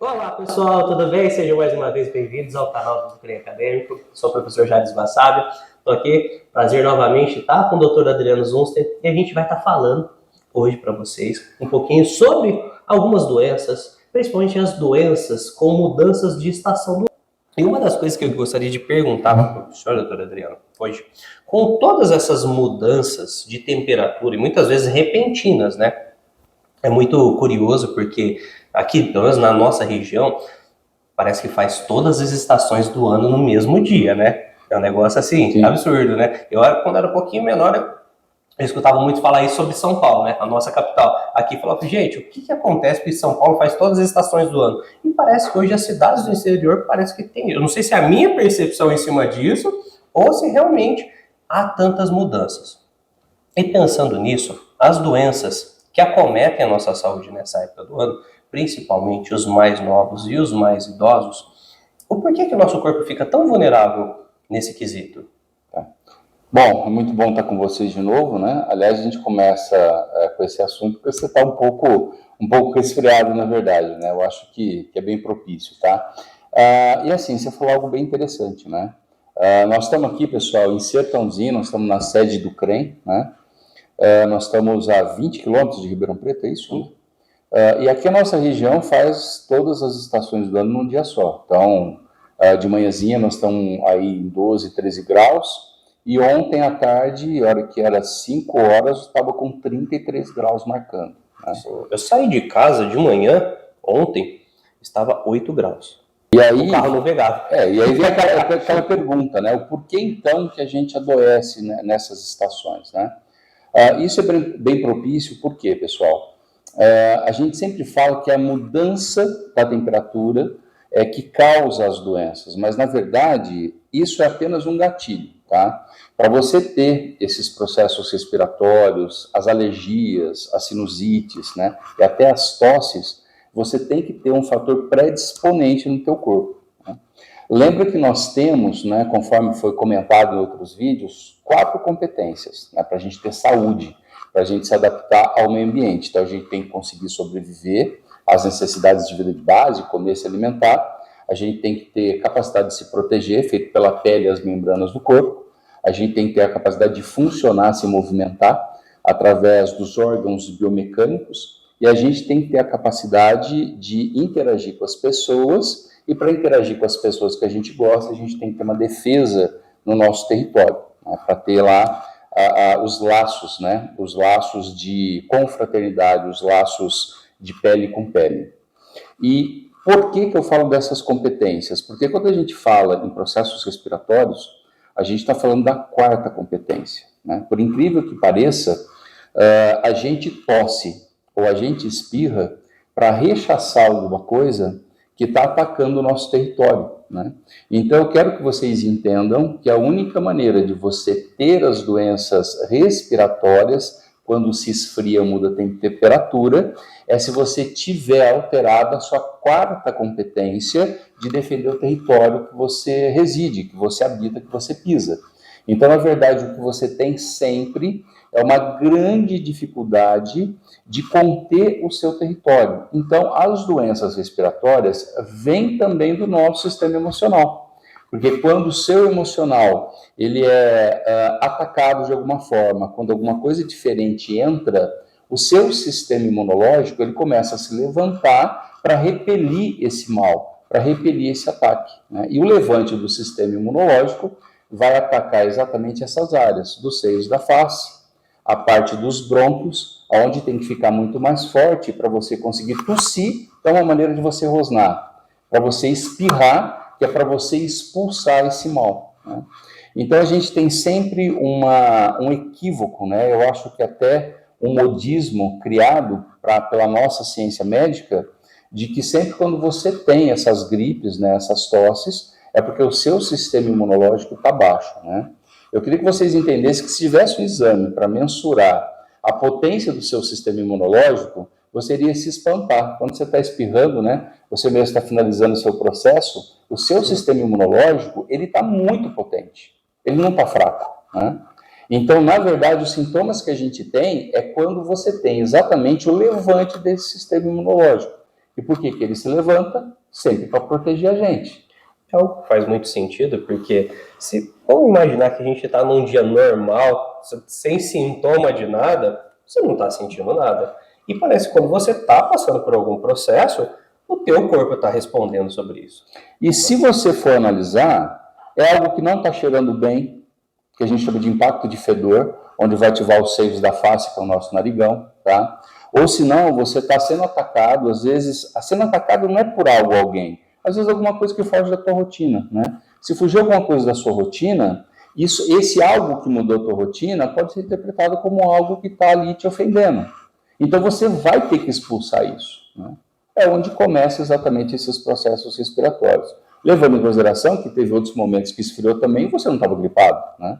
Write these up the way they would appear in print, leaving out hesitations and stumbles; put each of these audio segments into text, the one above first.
Olá pessoal, tudo bem? Sejam mais uma vez bem-vindos ao canal do CREA Acadêmico. Sou o professor Jades Vassábio, estou aqui, prazer novamente estar com o Dr. Adriano Zunster e a gente vai estar falando hoje para vocês um pouquinho sobre algumas doenças, principalmente as doenças com mudanças de estação do ano. E uma das coisas que eu gostaria de perguntar para o professor, doutor Adriano, hoje, com todas essas mudanças de temperatura e muitas vezes repentinas, né? É muito curioso porque aqui, pelo menos na nossa região, parece que faz todas as estações do ano no mesmo dia, né? É um negócio assim, Sim. absurdo, né? Quando era um pouquinho menor, eu escutava muito falar isso sobre São Paulo, né? A nossa capital. Aqui falava, gente, o que acontece que São Paulo faz todas as estações do ano? E parece que hoje as cidades do interior parece que tem. Eu não sei se é a minha percepção em cima disso ou se realmente há tantas mudanças. E pensando nisso, as doenças que acometem a nossa saúde nessa época do ano, principalmente os mais novos e os mais idosos, o porquê que o nosso corpo fica tão vulnerável nesse quesito? Bom, é muito bom estar com vocês de novo, né? Aliás, a gente começa com esse assunto porque você está um pouco resfriado, na verdade, né? Eu acho que é bem propício, tá? E assim, você falou algo bem interessante, né? Nós estamos aqui, pessoal, em Sertãozinho, nós estamos na sede do CREM, né? Nós estamos a 20 quilômetros de Ribeirão Preto, é isso? E aqui a nossa região faz todas as estações do ano num dia só. Então, de manhãzinha nós estamos aí em 12, 13 graus, e ontem à tarde, a hora que era 5 horas, estava com 33 graus marcando. Né? Eu saí de casa de manhã, ontem, estava 8 graus. E aí, o carro não pegava. E aí vem aquela pergunta, né? O porquê então que a gente adoece, né, nessas estações, né? Isso é bem propício, por quê, pessoal? A gente sempre fala que a mudança da temperatura é que causa as doenças, mas na verdade isso é apenas um gatilho, tá? Para você ter esses processos respiratórios, as alergias, as sinusites, né, e até as tosses, você tem que ter um fator predisponente no teu corpo. Né? Lembra que nós temos, né, conforme foi comentado em outros vídeos, 4 competências, né, para a gente ter saúde, para a gente se adaptar ao meio ambiente. Então, a gente tem que conseguir sobreviver às necessidades de vida de base, comer, se alimentar. A gente tem que ter capacidade de se proteger, feito pela pele e as membranas do corpo. A gente tem que ter a capacidade de funcionar, se movimentar, através dos órgãos biomecânicos. E a gente tem que ter a capacidade de interagir com as pessoas. E para interagir com as pessoas que a gente gosta, a gente tem que ter uma defesa no nosso território, né, para ter lá os laços, né? Os laços de confraternidade, os laços de pele com pele. E por que eu falo dessas competências? Porque quando a gente fala em processos respiratórios, a gente está falando da 4ª competência. Né? Por incrível que pareça, a gente tosse ou a gente espirra para rechaçar alguma coisa que está atacando o nosso território. Né? Então, eu quero que vocês entendam que a única maneira de você ter as doenças respiratórias, quando se esfria, muda a temperatura, é se você tiver alterado a sua 4ª competência de defender o território que você reside, que você habita, que você pisa. Então, na verdade, o que você tem sempre é uma grande dificuldade de conter o seu território. Então, as doenças respiratórias vêm também do nosso sistema emocional. Porque quando o seu emocional ele é atacado de alguma forma, quando alguma coisa diferente entra, o seu sistema imunológico ele começa a se levantar para repelir esse mal, para repelir esse ataque. Né? E o levante do sistema imunológico vai atacar exatamente essas áreas, dos seios da face, a parte dos brônquios, onde tem que ficar muito mais forte para você conseguir tossir, é uma maneira de você rosnar, para você espirrar, que é para você expulsar esse mal. Né? Então a gente tem sempre um equívoco, né? Eu acho que até um modismo criado pela nossa ciência médica, de que sempre quando você tem essas gripes, né, essas tosses, é porque o seu sistema imunológico está baixo, né? Eu queria que vocês entendessem que se tivesse um exame para mensurar a potência do seu sistema imunológico, você iria se espantar. Quando você está espirrando, né, você mesmo está finalizando o seu processo, o seu sistema imunológico, ele está muito potente. Ele não está fraco, né? Então, na verdade, os sintomas que a gente tem é quando você tem exatamente o levante desse sistema imunológico. E por que ele se levanta? Sempre para proteger a gente. É algo que faz muito sentido, porque vamos imaginar que a gente está num dia normal, sem sintoma de nada, você não está sentindo nada. E parece que quando você está passando por algum processo, o teu corpo está respondendo sobre isso. E se você for analisar, é algo que não está cheirando bem, que a gente chama de impacto de fedor, onde vai ativar os seios da face, que é o nosso narigão, tá? Ou se não, você está sendo atacado, às vezes, sendo atacado não é por algo ou alguém, às vezes alguma coisa que foge da tua rotina, né? Se fugir alguma coisa da sua rotina, esse algo que mudou a tua rotina pode ser interpretado como algo que está ali te ofendendo. Então você vai ter que expulsar isso, né? É onde começam exatamente esses processos respiratórios. Levando em consideração que teve outros momentos que esfriou também e você não estava gripado, né?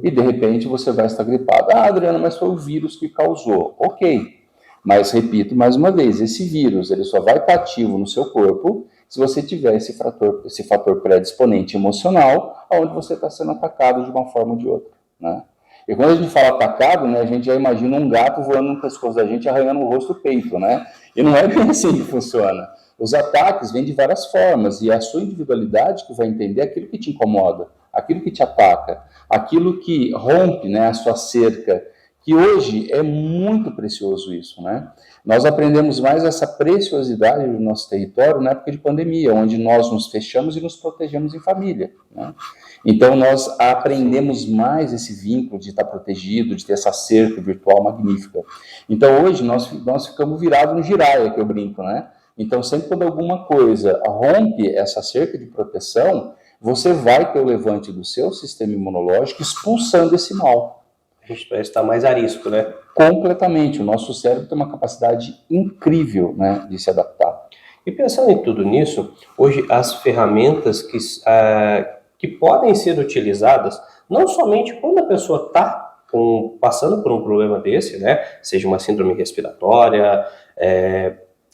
E de repente você vai estar gripado. Ah, Adriana, mas foi o vírus que causou. Ok, mas repito mais uma vez, esse vírus ele só vai estar ativo no seu corpo se você tiver esse fator predisponente emocional, onde você está sendo atacado de uma forma ou de outra, né? E quando a gente fala atacado, né, a gente já imagina um gato voando no pescoço da gente, arranhando o rosto e o peito, né? E não é bem assim que funciona. Os ataques vêm de várias formas, e é a sua individualidade que vai entender aquilo que te incomoda, aquilo que te ataca, aquilo que rompe, né, a sua cerca, que hoje é muito precioso isso, né? Nós aprendemos mais essa preciosidade do nosso território na época de pandemia, onde nós nos fechamos e nos protegemos em família, né? Então nós aprendemos mais esse vínculo de estar protegido, de ter essa cerca virtual magnífica. Então hoje nós ficamos virados no giraia, que eu brinco, né? Então sempre quando alguma coisa rompe essa cerca de proteção, você vai ter o levante do seu sistema imunológico expulsando esse mal. A gente parece estar mais a risco, né? Completamente. O nosso cérebro tem uma capacidade incrível, né, de se adaptar. E pensando em tudo nisso, hoje as ferramentas que podem ser utilizadas, não somente quando a pessoa está passando por um problema desse, né? Seja uma síndrome respiratória,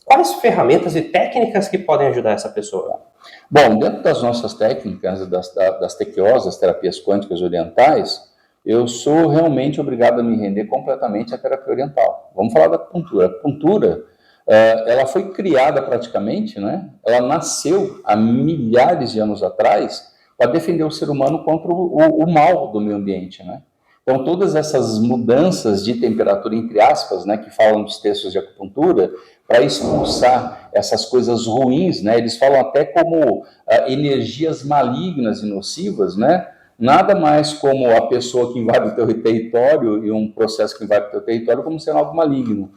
quais ferramentas e técnicas que podem ajudar essa pessoa? Bom, dentro das nossas técnicas, das TQOs, das terapias quânticas orientais, eu sou realmente obrigado a me render completamente à terapia oriental. Vamos falar da acupuntura. A acupuntura, ela foi criada praticamente, né? Ela nasceu há milhares de anos atrás para defender o ser humano contra o mal do meio ambiente, né? Então, todas essas mudanças de temperatura, entre aspas, né, que falam dos textos de acupuntura, para expulsar essas coisas ruins, né? Eles falam até como energias malignas e nocivas, né? Nada mais como a pessoa que invade o teu território e um processo que invade o teu território como sendo algo maligno.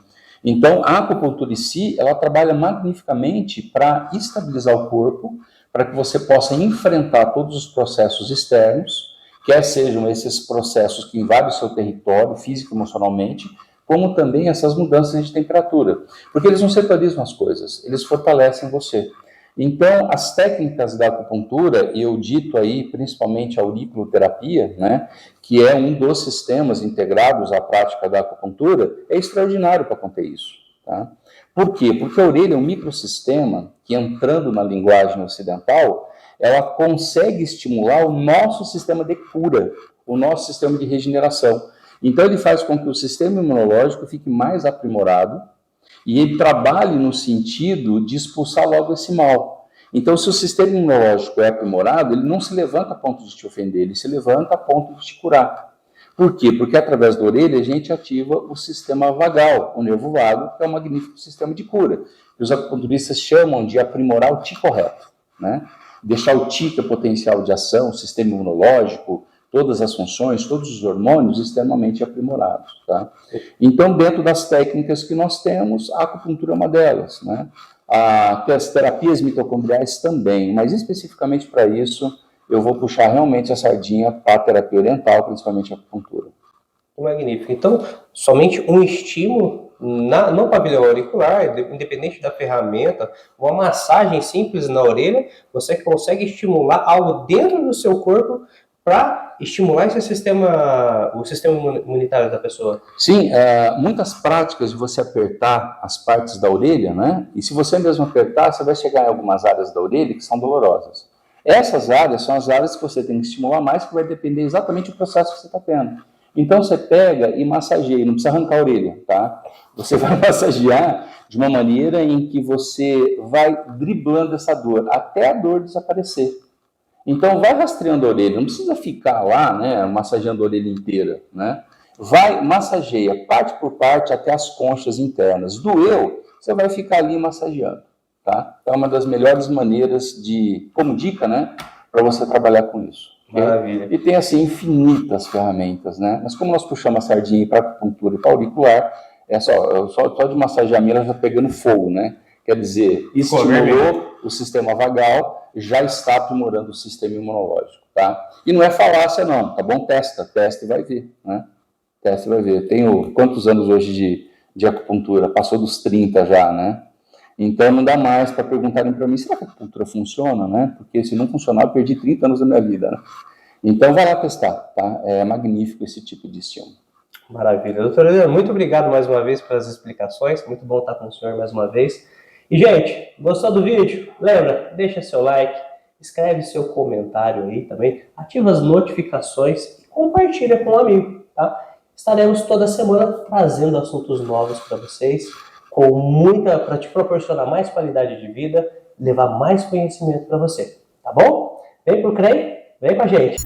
Então, a acupuntura em si, ela trabalha magnificamente para estabilizar o corpo, para que você possa enfrentar todos os processos externos, quer sejam esses processos que invadem o seu território, físico e emocionalmente, como também essas mudanças de temperatura. Porque eles não centralizam as coisas, eles fortalecem você. Então, as técnicas da acupuntura, e eu dito aí principalmente a auriculoterapia, né, que é um dos sistemas integrados à prática da acupuntura, é extraordinário para conter isso, tá? Por quê? Porque a orelha é um microsistema que, entrando na linguagem ocidental, ela consegue estimular o nosso sistema de cura, o nosso sistema de regeneração. Então, ele faz com que o sistema imunológico fique mais aprimorado, e ele trabalha no sentido de expulsar logo esse mal. Então, se o sistema imunológico é aprimorado, ele não se levanta a ponto de te ofender, ele se levanta a ponto de te curar. Por quê? Porque através da orelha a gente ativa o sistema vagal, o nervo vago, que é um magnífico sistema de cura, que os acupunturistas chamam de aprimorar o ti correto, né? Deixar o ti, que é o potencial de ação, o sistema imunológico, todas as funções, todos os hormônios extremamente aprimorados, tá? Então, dentro das técnicas que nós temos, a acupuntura é uma delas, né? As terapias mitocondriais também, mas especificamente para isso, eu vou puxar realmente a sardinha para a terapia oriental, principalmente a acupuntura. Magnífico. Então, somente um estímulo no pavilhão auricular, independente da ferramenta, uma massagem simples na orelha, você consegue estimular algo dentro do seu corpo para estimular o sistema imunitário da pessoa. Sim, muitas práticas de você apertar as partes da orelha, né? E se você mesmo apertar, você vai chegar em algumas áreas da orelha que são dolorosas. Essas áreas são as áreas que você tem que estimular mais, que vai depender exatamente do processo que você está tendo. Então você pega e massageia, não precisa arrancar a orelha, tá? Você vai massagear de uma maneira em que você vai driblando essa dor, até a dor desaparecer. Então vai rastreando a orelha, não precisa ficar lá, né, massageando a orelha inteira, né? Vai, massageia, parte por parte, até as conchas internas. Doeu, você vai ficar ali massageando, tá? Então é uma das melhores maneiras como dica, né, para você trabalhar com isso. Maravilha. E tem, assim, infinitas ferramentas, né? Mas como nós puxamos a sardinha para acupuntura e para auricular, só de massagear ela já pegando fogo, né? Quer dizer, estimulou o sistema vagal, já está aprimorando o sistema imunológico, tá? E não é falácia não, tá bom? Testa e vai ver, né? Testa e vai ver. Tenho quantos anos hoje de acupuntura? Passou dos 30 já, né? Então não dá mais para perguntarem para mim, será que a acupuntura funciona, né? Porque se não funcionar, eu perdi 30 anos da minha vida, né? Então vai lá testar, tá? É magnífico esse tipo de estímulo. Maravilha. Doutor Adriano, muito obrigado mais uma vez pelas explicações, muito bom estar com o senhor mais uma vez. E, gente, gostou do vídeo? Lembra, deixa seu like, escreve seu comentário aí também, ativa as notificações e compartilha com um amigo, tá? Estaremos toda semana trazendo assuntos novos para vocês, para te proporcionar mais qualidade de vida, levar mais conhecimento para você, tá bom? Vem pro CREI, vem com a gente!